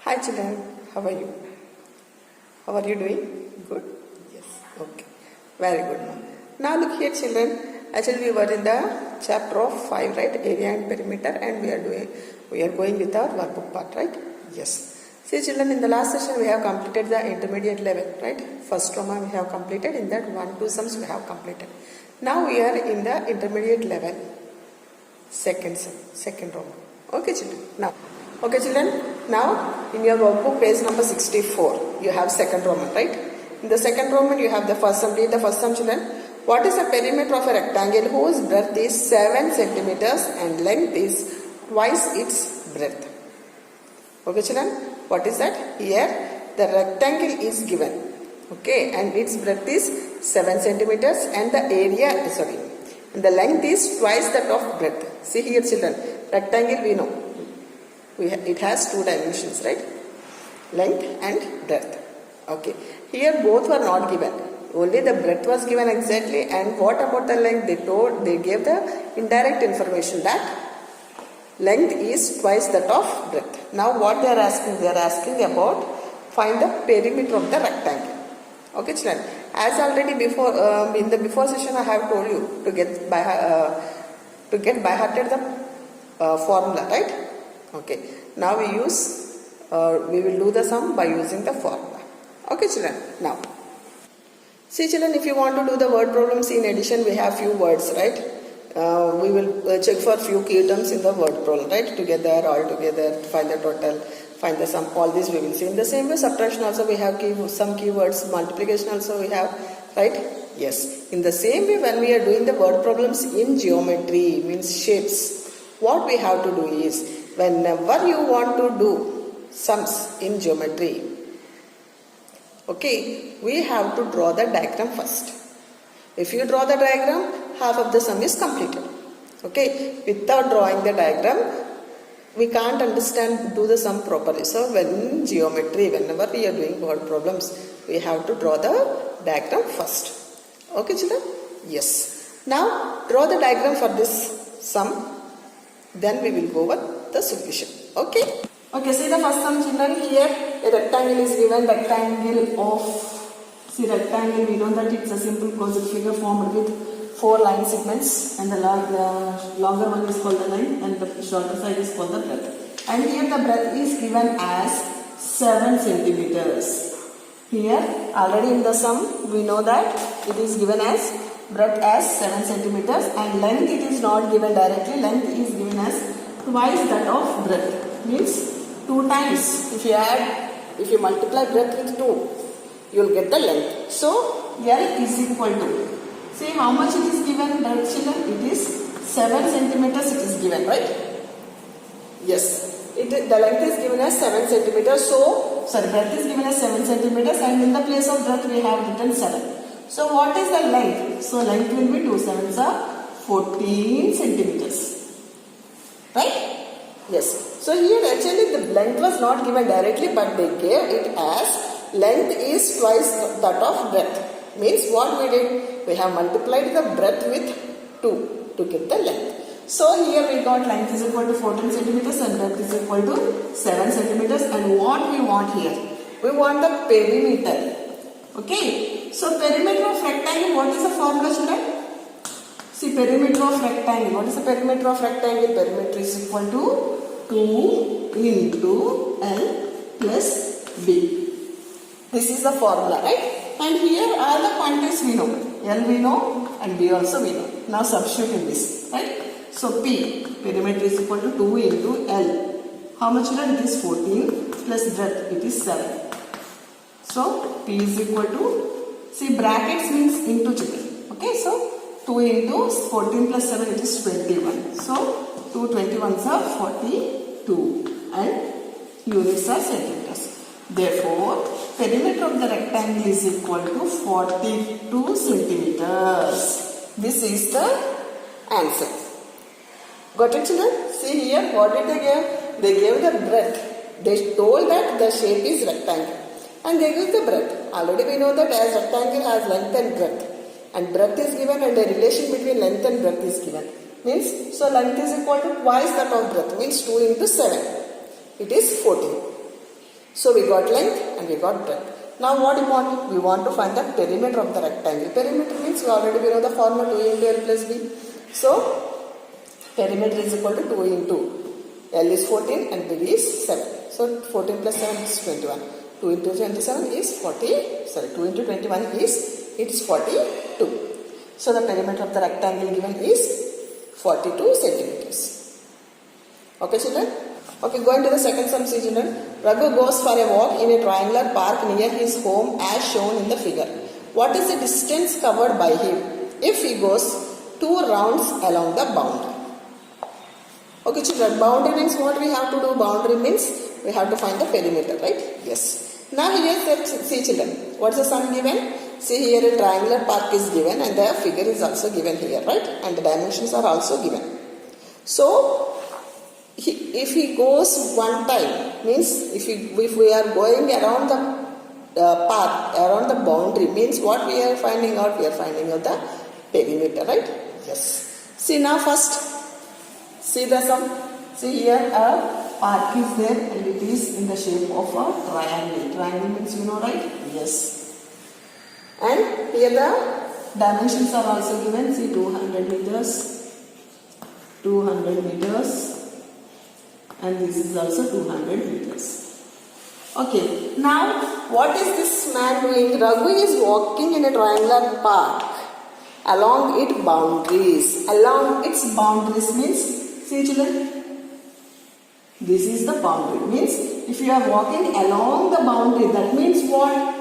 Hi children, how are you? How are you doing? Good? Yes, okay. Very good. Now look here children, actually we were in the chapter of 5, right? Area and perimeter, and we are going with our workbook part, right? Yes. See children, in the last session we have completed the intermediate level, right? First Roman we have completed, in that 1-2 sums we have completed. Now we are in the intermediate level, second Roman. Okay children, now. Okay children, now in your workbook page number 64, you have second Roman, right? In the second Roman you have the first sum. Read the first sum children. What is the perimeter of a rectangle whose breadth is 7 centimeters and length is twice its breadth? Okay children, what is that? Here the rectangle is given, okay, and its breadth is 7 centimeters and the and the length is twice that of breadth. See here children, rectangle we know. It has 2 dimensions, right? Length and breadth. Okay. Here both were not given. Only the breadth was given exactly, and what about the length? They gave the indirect information that length is twice that of breadth. Now what they are asking? They are asking about find the perimeter of the rectangle. Okay, children. As already before in the before session I have told you to get by hearted the formula, right? Okay, now we will do the sum by using the formula. Okay children, now. See children, if you want to do the word problems, in addition we have few words, right? We will check for few key terms in the word problem, right? Together, all together, find the total, find the sum, all this we will see. In the same way, subtraction also we have some keywords, multiplication also we have, right? Yes. In the same way, when we are doing the word problems in geometry, means shapes, what we have to do is, whenever you want to do sums in geometry, okay, we have to draw the diagram first. If you draw the diagram, half of the sum is completed. Okay, without drawing the diagram, we can't do the sum properly. So when geometry, whenever we are doing word problems, we have to draw the diagram first. Okay children? Yes. Now draw the diagram for this sum. Then we will go over the solution. Okay. Okay, see the first sum children. Here a rectangle is given. Rectangle, we know that it's a simple closed figure formed with 4 line segments, and the longer one is called the length and the shorter side is called the breadth. And here the breadth is given as 7 centimeters. Here already in the sum we know that it is given as breadth as 7 centimeters and length it is not given directly. Length is given as twice that of breadth, means 2 times. If you multiply breadth with 2, you will get the length. So L is equal to, see how much it is given, breadth children? It is 7 centimeters it is given, right? Yes. The length is given as 7 centimeters. Breadth is given as 7 centimeters and in the place of breadth we have written 7. So what is the length? So length will be 2 7s are 14 centimeters. Right? Yes. So here actually the length was not given directly, but they gave it as length is twice that of breadth. Means what we did? We have multiplied the breadth with 2 to get the length. So here we got length is equal to 14 centimeters and breadth is equal to 7 centimeters. And what we want here? We want the perimeter. Okay. So perimeter of rectangle, what is the formula children? See, perimeter of rectangle. What is the perimeter of rectangle? Perimeter is equal to 2 into L plus B. This is the formula, right? And here are the quantities we know. L we know and B also we know. Now substitute in this, right? So perimeter is equal to 2 into L. How much children? It is 14 plus breadth, it is 7. So P is equal to, see brackets means into children. Okay, so 2 into 14 plus 7 it is 21. So 2 21s are 42 and units are centimeters. Therefore, perimeter of the rectangle is equal to 42 centimeters. This is the answer. Got it children? See here, what did they give? They gave the breadth. They told that the shape is rectangle. And they give the breadth. Already we know that as rectangle has length and breadth. And breadth is given and the relation between length and breadth is given. Means, so length is equal to twice that of breadth. Means 2 into 7. It is 14. So we got length and we got breadth. Now what do you want? We want to find the perimeter of the rectangle. Perimeter means we already know the formula 2 into L plus B. So perimeter is equal to 2 into L is 14 and B is 7. So 14 plus 7 is 21. 2 into 27 is 2 into 21 is, it is 42. So the perimeter of the rectangle given is 42 centimeters. Okay children? Okay, going to the second sum, see children. Raghu goes for a walk in a triangular park near his home as shown in the figure. What is the distance covered by him if he goes 2 rounds along the boundary? Okay children, boundary means what we have to do? Boundary means we have to find the perimeter, right? Yes. Now here, see children, what is the sum given? See here a triangular park is given and the figure is also given here, right? And the dimensions are also given. So, if he goes one time, means if we are going around the park, around the boundary, means what we are finding out? We are finding out the perimeter, right? Yes. See now first, see the sum. See here a park is there and it is in the shape of a triangle. Triangle means you know, right? Yes. And here the dimensions are also given. See 200 meters, 200 meters. And this is also 200 meters. Okay, now what is this man doing? Raghu is walking in a triangular park along its boundaries. Along its boundaries means, see children, this is the boundary. Means if you are walking along the boundary, that means what?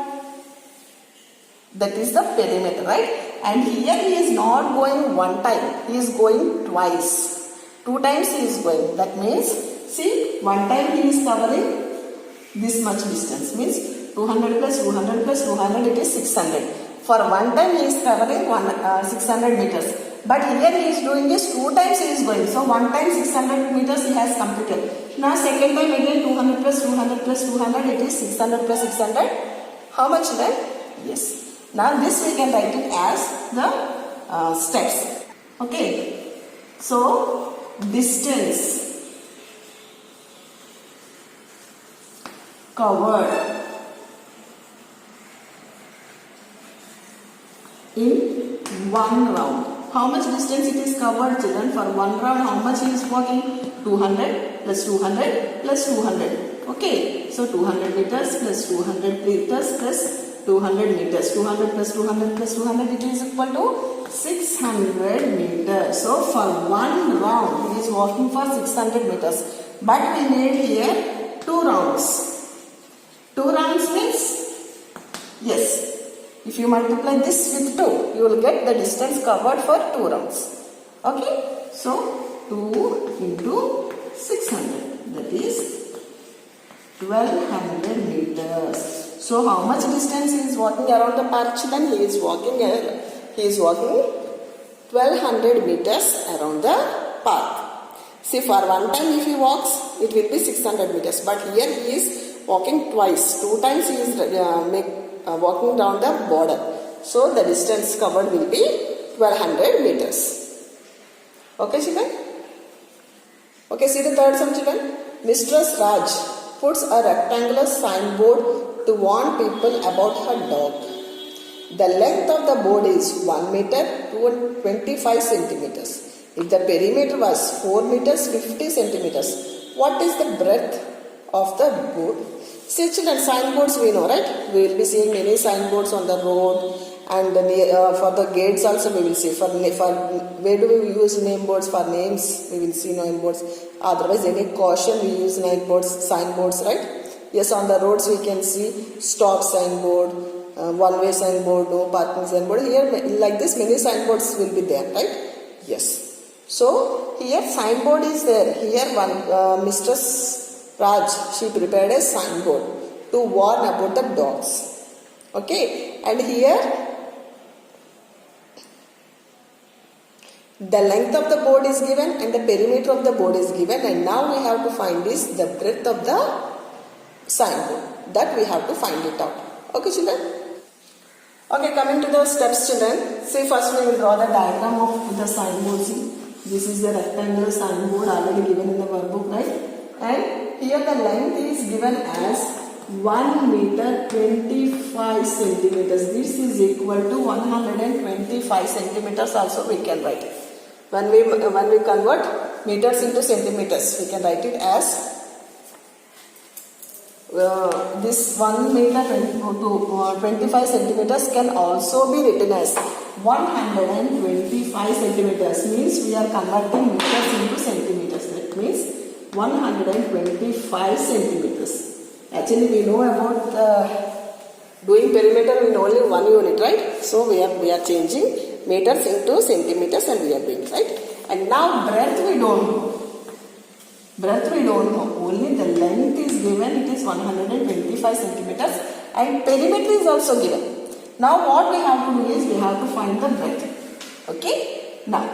That is the perimeter, right? And here he is not going one time, he is going twice. 2 times he is going. That means, see, one time he is covering this much distance, means 200 plus 200 plus 200, it is 600. For one time he is covering 600 meters. But here he is doing is 2 times he is going. So one time 600 meters he has completed. Now second time again 200 plus 200 plus 200, it is 600 plus 600. How much then? Yes. Now this we can write it as the steps. Okay. So distance covered in one round. How much distance it is covered, children? For one round, how much he is walking? 200 plus 200 plus 200. Okay. So 200 meters plus 200 meters plus 200 meters. 200 plus 200 plus 200, it is equal to 600 meters. So for one round, he is walking for 600 meters. But we need here 2 rounds. 2 rounds means, yes, if you multiply this with 2, you will get the distance covered for 2 rounds. Okay, so 2 into 600, that is 1200 meters. So how much distance he is walking around the park, children? He is walking 1200 meters around the park. See, for one time if he walks, it will be 600 meters. But here he is walking twice. 2 times he is walking down the border. So the distance covered will be 1200 meters. Okay, children? Okay, see the third sum, children. Mistress Raj puts a rectangular signboard to warn people about her dog. The length of the board is 1 meter to 25 centimeters. If the perimeter was 4 meters 50 centimeters, what is the breadth of the board? See children, signboards we know, right? We will be seeing many signboards on the road, and for the gates also we will see. For where do we use name boards? For names we will see name boards. Otherwise any caution we use signboards, right? Yes, on the roads we can see stop signboard, one-way signboard, no parking signboard. Here like this many signboards will be there, right? Yes. So here signboard is there. Here one Mistress Raj, she prepared a signboard to warn about the dogs. Okay, and here the length of the board is given and the perimeter of the board is given, and now we have to find is the breadth of the signboard. That we have to find it out. Okay, children? Okay, coming to the steps, children. See, first we will draw the diagram of the signboard. See, this is the rectangular signboard already given in the workbook, right? And here the length is given as 1 meter 25 centimeters. This is equal to 125 centimeters also we can write. When we convert meters into centimeters, we can write it as this 1 meter 25 centimeters can also be written as 125 centimeters. Means we are converting meters into centimeters. That means 125 centimeters. Actually, we know about doing perimeter in only one unit, right? So we are changing meters into centimeters and we are doing, right? And now breadth we don't know. Breadth we don't know. Only the length is given. It is 125 centimeters and perimeter is also given. Now what we have to do is we have to find the breadth. Okay? Now,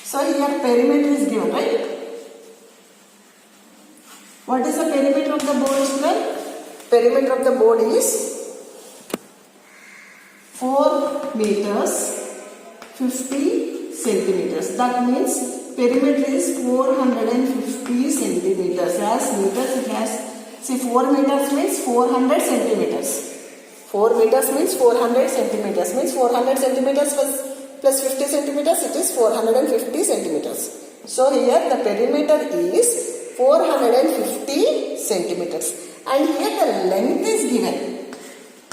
so here perimeter is given, right? What is the perimeter of the board, children? Perimeter of the board is 4 meters 50 centimeters. That means perimeter is 450 centimeters. As meters it has, see 4 meters means 400 centimeters. 4 meters means 400 centimeters. Means 400 centimeters plus 50 centimeters, it is 450 centimeters. So here the perimeter is 450 centimeters. And here the length is given.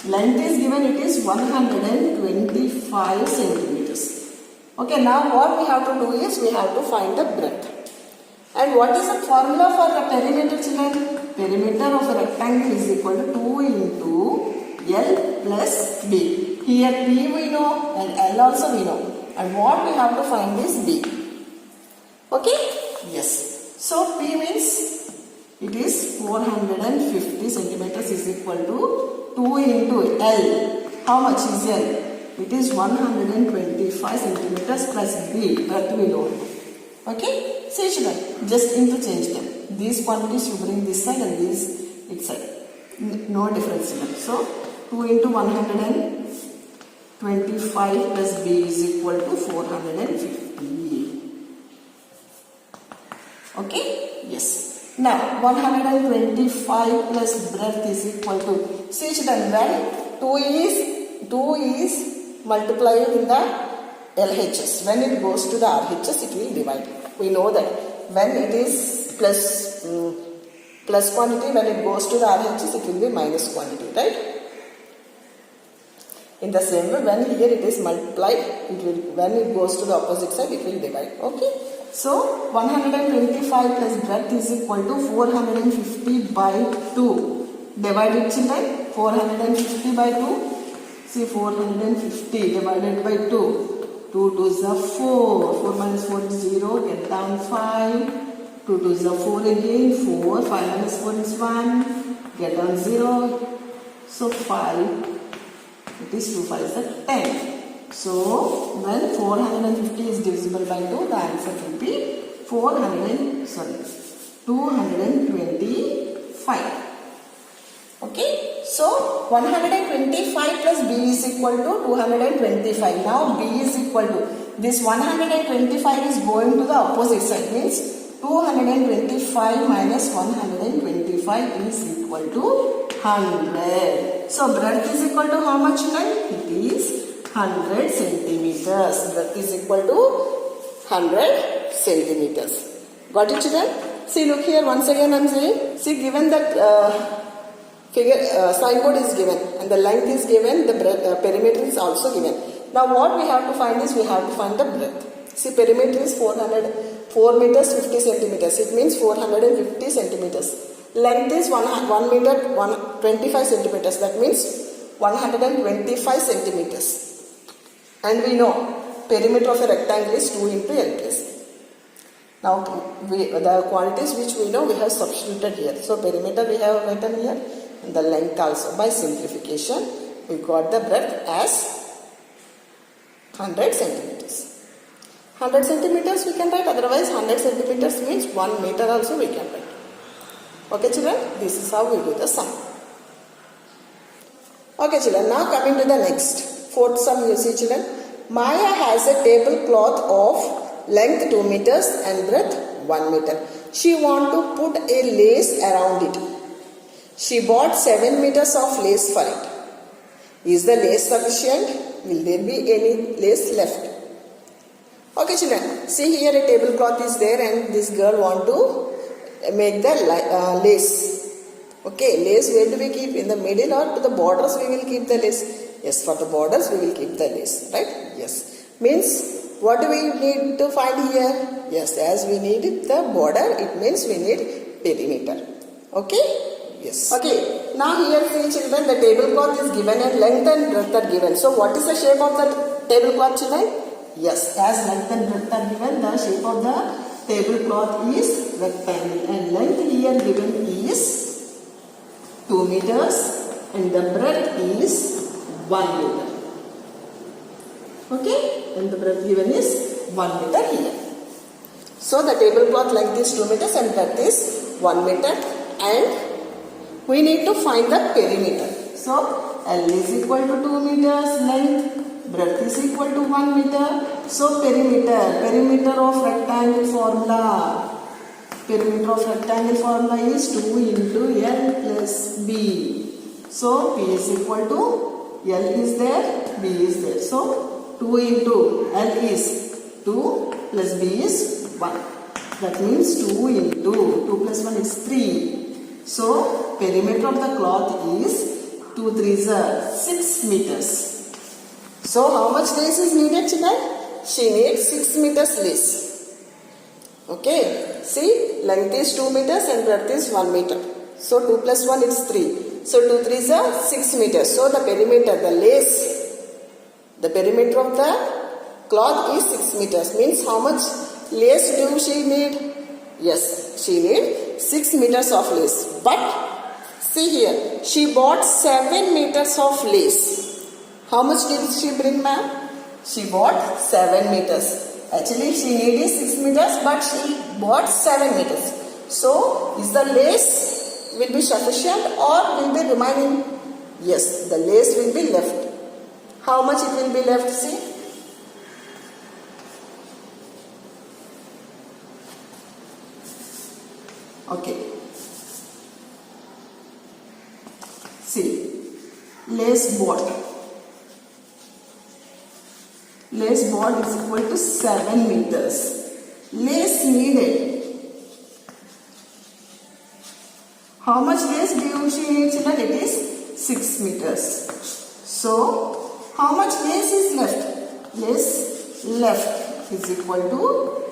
Length is given, it is 125 centimeters. Okay, now what we have to do is we have to find the breadth. And what is the formula for the perimeter, children? Perimeter of a rectangle is equal to 2 into L plus B. Here P we know and L also we know. And what we have to find is B. Okay? Yes. So P means it is 450 centimeters is equal to 2 into L. How much is L? It is 125 centimeters plus B. Breadth we know. Okay? See children, just interchange them. These quantities you bring this side and these this side. No difference children. So 2 into 125 plus B is equal to 450. Okay? Yes. Now 125 plus breadth is equal to, see children, when 2 is multiplied in the LHS. When it goes to the RHS, it will divide. We know that when it is plus quantity, when it goes to the RHS, it will be minus quantity, right? In the same way, when here it is multiplied, when it goes to the opposite side, it will divide. Okay? So 125 plus breadth is equal to 450 by 2. Divide it children. 450 by 2. See 450 divided by 2. 2 2s are 4. 4 minus 4 is 0. Get down 5. 2 2s are 4 again. 4. 5 minus 4 is 1. Get down 0. So 5. It is 2 5 is 10. So when 450 is divisible by 2, the answer will be 225. Okay. So 125 plus B is equal to 225. Now B is equal to, this 125 is going to the opposite side, means 225 minus 125 is equal to 100. So breadth is equal to how much then? It is 100 centimeters. Breadth is equal to 100 centimeters. Got it children? See, look here once again I am saying. See, given that signboard is given and the length is given, the breadth, perimeter is also given. Now what we have to find is we have to find the breadth. See, perimeter is 4 meters 50 centimeters. It means 450 centimeters. Length is 1 meter 25 centimeters. That means 125 centimeters. And we know perimeter of a rectangle is 2 into L plus. Now the quantities which we know we have substituted here. So perimeter we have written here and the length also. By simplification we got the breadth as 100 centimeters. 100 centimeters we can write, otherwise 100 centimeters means 1 meter also we can write. Okay children, this is how we do the sum. Okay children, now coming to the next. Fourth sum you see children. Maya has a tablecloth of length 2 meters and breadth 1 meter. She wants to put a lace around it. She bought 7 meters of lace for it. Is the lace sufficient? Will there be any lace left? Okay children, see here a tablecloth is there and this girl want to make the lace. Okay, lace where do we keep? In the middle or to the borders we will keep the lace? Yes, for the borders we will keep the lace, right? Yes. Means what do we need to find here? Yes, as we need the border, it means we need perimeter. Okay? Yes. Okay, now here see children, the tablecloth is given and length and breadth are given. So what is the shape of the tablecloth children? Yes, as length and breadth are given, the shape of the tablecloth is rectangle and length here given is 2 meters and the breadth is 1 meter. Okay, and the breadth given is 1 meter here. So the tablecloth length is 2 meters and breadth is 1 meter and we need to find the perimeter. So L is equal to 2 meters length, breadth is equal to 1 meter. So perimeter of rectangle formula. Perimeter of rectangle formula is 2 into L plus B. So P is equal to L is there, B is there. So 2 into L is 2 plus B is 1. That means 2 into 2 plus 1 is 3. So perimeter of the cloth is 2 3s are 6 meters. So how much lace is needed children? She needs 6 meters lace. Okay. See, length is 2 meters and breadth is 1 meter. So 2 plus 1 is 3. So 2 3s are 6 meters. So the perimeter, the lace, the perimeter of the cloth is 6 meters. Means how much lace do she need? Yes, she needs 6 meters of lace. But see here, she bought 7 meters of lace. How much did she bring, ma'am? She bought 7 meters. Actually, she needed 6 meters, but she bought 7 meters. So, is the lace will be sufficient or will be remaining? Yes, the lace will be left. How much it will be left? See. Okay. See, lace bought. Lace bought is equal to 7 meters. Lace needed. How much lace do she need children? It is 6 meters. So, how much lace is left? Lace left is equal to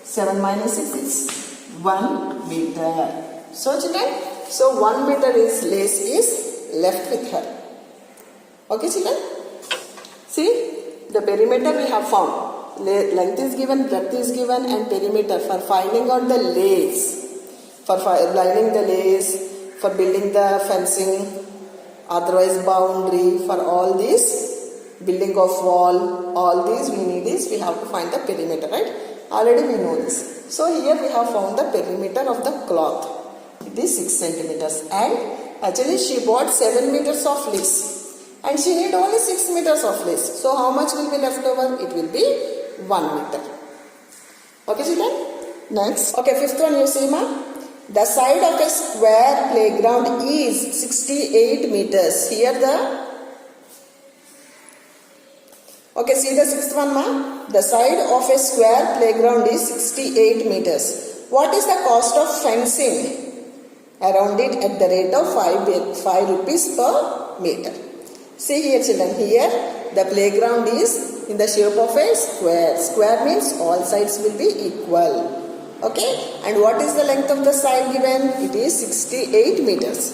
7 minus 6 is 1 meter. So children, so 1 meter is lace is left with her. Okay children? See, the perimeter we have found. Length is given, breadth is given and perimeter for finding out the lace. For lining the lace, for building the fencing, otherwise boundary, for all these, building of wall, all these we need is we have to find the perimeter, right? Already we know this. So here we have found the perimeter of the cloth. It is 6 centimeters and actually she bought 7 meters of lace and she need only 6 meters of lace. So how much will be left over? It will be 1 meter. Okay children? Next. Okay, fifth one you see ma. The side of a square playground is 68 meters. Here the okay, see the sixth one ma. The side of a square playground is 68 meters. What is the cost of fencing around it at the rate of 5 rupees per meter? See here children, here the playground is in the shape of a square. Square means all sides will be equal. Okay, and what is the length of the side given? It is 68 meters.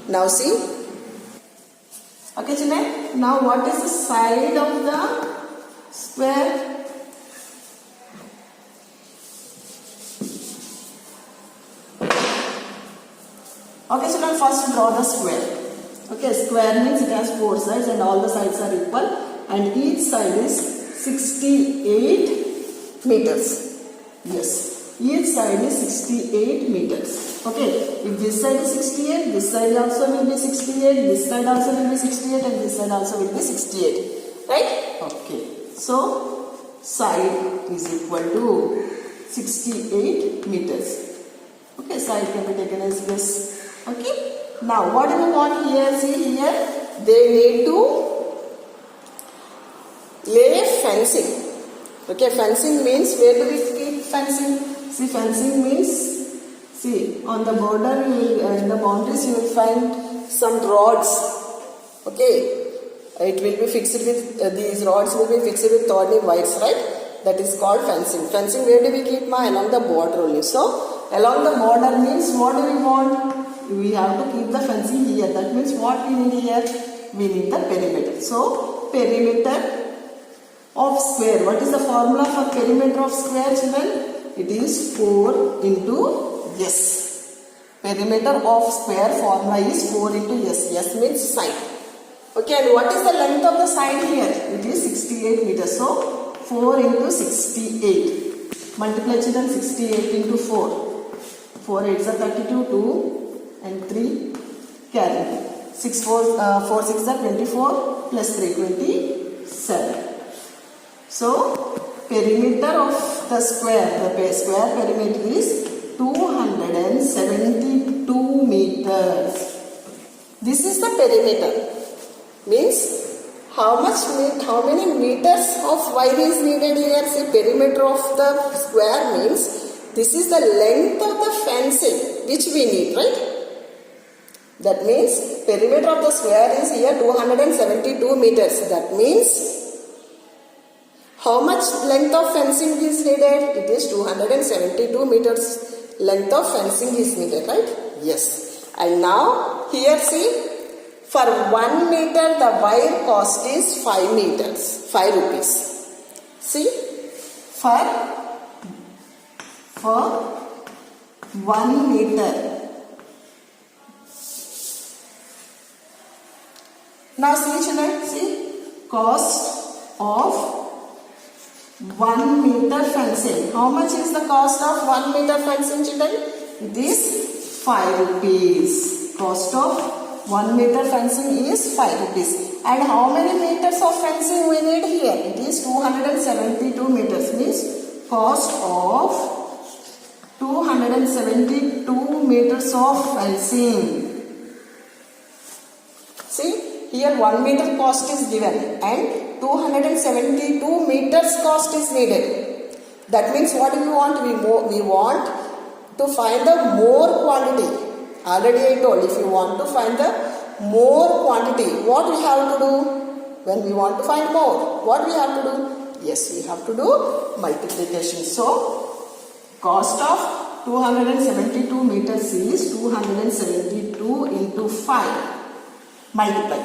Now see. Okay children, now what is the side of the square? Okay children, first draw the square. Okay, square means it has 4 sides and all the sides are equal and each side is 68 meters. Yes, each side is 68 meters. Okay, if this side is 68, this side also will be 68, this side also will be 68 and this side also will be 68. Right? Okay, so side is equal to 68 meters. Okay, side can be taken as this. Okay. Now what do we want here? See here, they need to lay fencing. Okay, fencing means, where do we keep fencing? See, fencing means, see, on the border, you will, in the boundaries, you will find some rods. Okay, it will be fixed with, these rods will be fixed with thorny wires, right? That is called fencing. Fencing, where do we keep? Along the border only. So, along the border means, what do we want? We have to keep the fencing here. That means, what we need here? We need the perimeter. So, perimeter of square. What is the formula for perimeter of square, children? It is 4 into S. Perimeter of square formula is 4 into S. S means side. Okay, and what is the length of the side here? It is 68 meters. So, 4 into 68. Multiply, children, 68 into 4. 4 8s are 32, 2 and 3 carry. 4 6s are 24 plus 3 27. So, perimeter of the square, the square perimeter is 272 meters. This is the perimeter. Means, how many meters of wire is needed here? See, perimeter of the square means, this is the length of the fencing which we need, right? That means, perimeter of the square is here 272 meters. That means, how much length of fencing is needed? It is 272 meters length of fencing is needed, right? Yes. And now, here see, for 1 meter the wire cost is 5 meters, 5 rupees. See, for 1 meter. Now see, children, see, cost of 1 meter fencing. How much is the cost of 1 meter fencing, children? It is 5 rupees. Cost of 1 meter fencing is 5 rupees. And how many meters of fencing we need here? It is 272 meters. Means cost of 272 meters of fencing. See, here 1 meter cost is given and 272 meters cost is needed. That means what do we want? We want to find the more quantity. Already I told, if you want to find the more quantity, what we have to do? When we want to find more, what we have to do? Yes, we have to do multiplication. So, cost of 272 meters is 272 into 5. Multiply.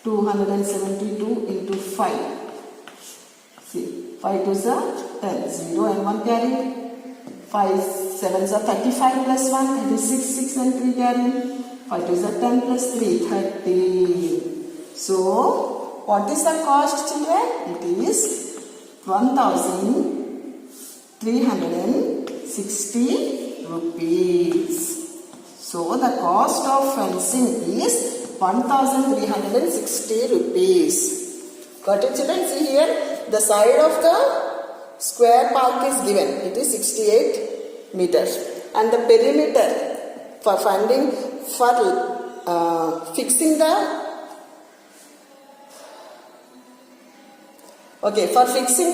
272 into 5. See, 5 2s are 10. 0 and 1 carry. 5 7s are 35 plus 1. 36, 6 and 3 carry. 5 2s are 10 plus 3. 30. So, what is the cost, children? It is 1,360 rupees. So, the cost of fencing is 1,360 rupees. Got it, children? See here, the side of the square park is given. It is 68 meters. And the perimeter for fixing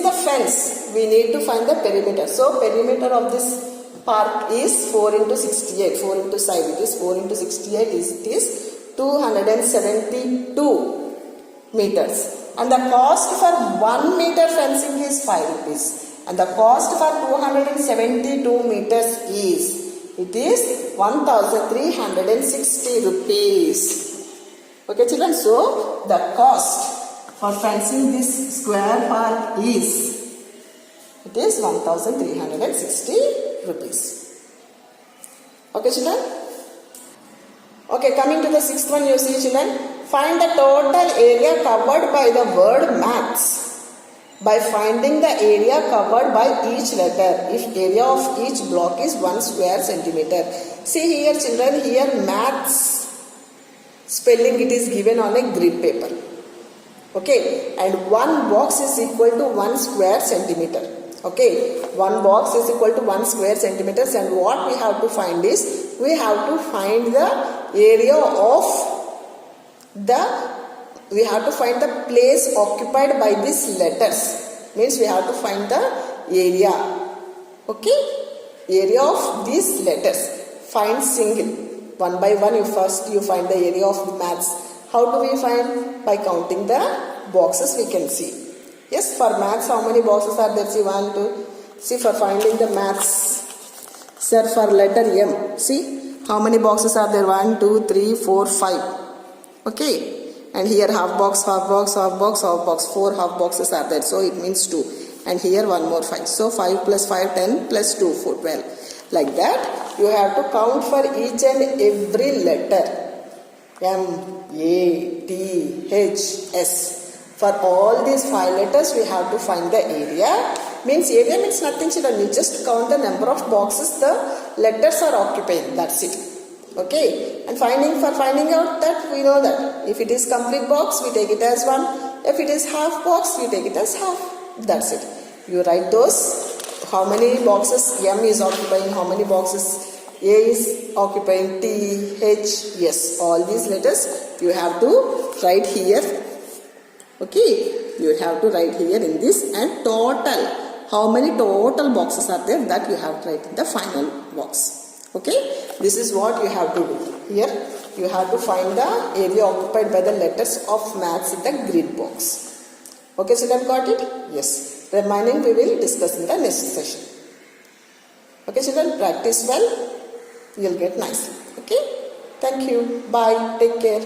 the fence, we need to find the perimeter. So, perimeter of this park is 4 into 68. 4 into side. It is 4 into 68. It is 272 meters. And the cost for 1 meter fencing is 5 rupees. And the cost for 272 meters is, it is 1,360 rupees. Okay, children. So, the cost for fencing this square park is, it is 1,360 rupees. Okay, children. Okay, coming to the sixth one, you see, children. Find the total area covered by the word maths by finding the area covered by each letter if area of each block is 1 square centimeter. See here, children, here maths spelling it is given on a grid paper. Okay, and one box is equal to 1 square centimeter. Okay, one box is equal to 1 square centimeters, and what we have to find is we have to find the area of we have to find the place occupied by these letters. Means we have to find the area. Okay? Area of these letters. Find single. One by one you find the area of maths. How do we find? By counting the boxes we can see. Yes, for maths how many boxes are there? See 1, 2. See for finding the maths. Sir, for letter M. See how many boxes are there? 1, 2, 3, 4, 5. Okay. And here half box, half box, half box, half box. 4 half boxes are there. So it means 2. And here one more 5. So 5 plus 5, 10 plus 2, 4, 12. Like that, you have to count for each and every letter. M, A, T, H, S. For all these 5 letters, we have to find the area. Means area means nothing, children. You just count the number of boxes the letters are occupying. That's it. Okay. And for finding out that, we know that if it is complete box, we take it as 1. If it is half box, we take it as half. That's it. You write those. How many boxes M is occupying, how many boxes A is occupying, T, H, yes. All these letters you have to write here. Okay. You have to write here in this, and total. How many total boxes are there, that you have to write in the final box. Okay. This is what you have to do. Here you have to find the area occupied by the letters of maths in the grid box. Okay, children, got it? Yes. Remaining we will discuss in the next session. Okay, children, practice well. You will get nicely. Okay. Thank you. Bye. Take care.